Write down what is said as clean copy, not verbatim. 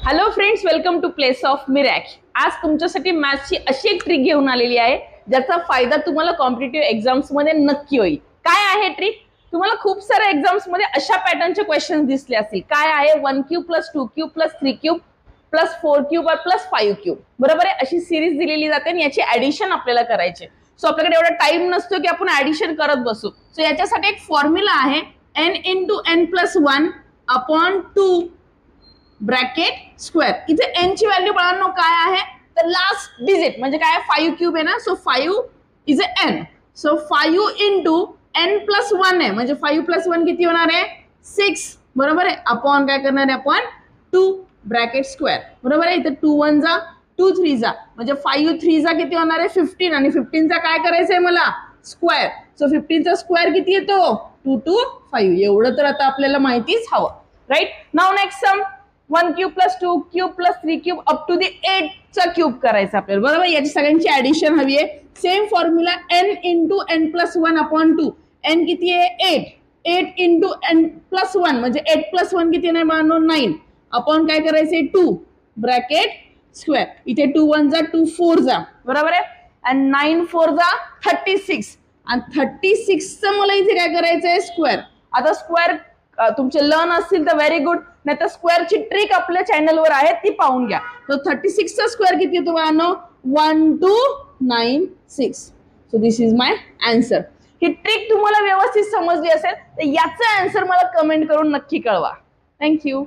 Hello friends, welcome to place of miracle. आज तुमच्यासाठी मॅथ्सची अशी एक ट्रिक घेऊन आलेली आहे ज्याचा फायदा तुम्हाला कॉम्पिटिटिव्ह एक्झाम्स मध्ये नक्की होईल. काय आहे ट्रिक? तुम्हाला खूप साऱ्या एक्झाम्स मध्ये अशा पॅटर्नचे क्वेश्चन दिसले असतील. काय आहे 1 cube plus 2 cube plus 3 cube plus 4 cube plus 5 cube. बरोबर आहे, अशी सिरीज दिलेली जाते आणि याची ऍडिशन आपल्याला करायचे. सो आपल्याकडे एवढा टाइम नसतो की आपण ऍडिशन करत बसू. सो याच्यासाठी एक फॉर्म्युला आहे n into n plus 1 upon 2 bracket square. इथे n ची व्हॅल्यू बाळांनो काय आहे तर लास्ट डिजिट म्हणजे काय 5 क्यूब आहे ना. So 5 is a n. So 5 into n plus 1 आहे म्हणजे 5 प्लस 1 किती होणार आहे 6. बरोबर आहे. अपॉन काय करणार आहे आपण 2 ब्रॅकेट स्क्वेअर. बरोबर आहे. इथे 2 1 जा 2 3 जा म्हणजे 5 3 जा किती होणार आहे 15 आणि 15 चा काय करायचंय मला स्क्वेअर. सो 15 चा स्क्वेअर किती येतो 2 to 5. एवढं तर आता आपल्याला माहितीच हवं. Right. Now next sum 1 cube plus 2 cube plus 3 cube up to the 8 चा क्यूब करायचा आपल्याला. बरोबर. याची सगळ्यांची ऍडिशन हवी आहे. Same formula n into n plus 1 upon 2. n किती आहे 8. 8 इंटू n प्लस 1 म्हणजे 8 प्लस 1 किती नाही मानो 9 अपॉन काय करायचंय 2 ब्रॅकेट स्क्वेअर. इथे 2 1 जा 2 4 जा. बरोबर आहे. आणि 9 4 जा 36 आणि 36 चं मला इथे काय करायचंय स्क्वेअर. आता स्क्वेअर तुमचे लर्न असतील तर व्हेरी गुड, नाही तर स्क्वेअरची ट्रिक आपल्या चॅनलवर आहे ती पाहून घ्या. तर 36 चा स्क्वेअर किती येतो बाळांनो 1296. So this is my answer. He trick तुम्हाला व्यवस्थित समजली असेल तर याचा आन्सर मला कमेंट करून नक्की कळवा. थँक्यू.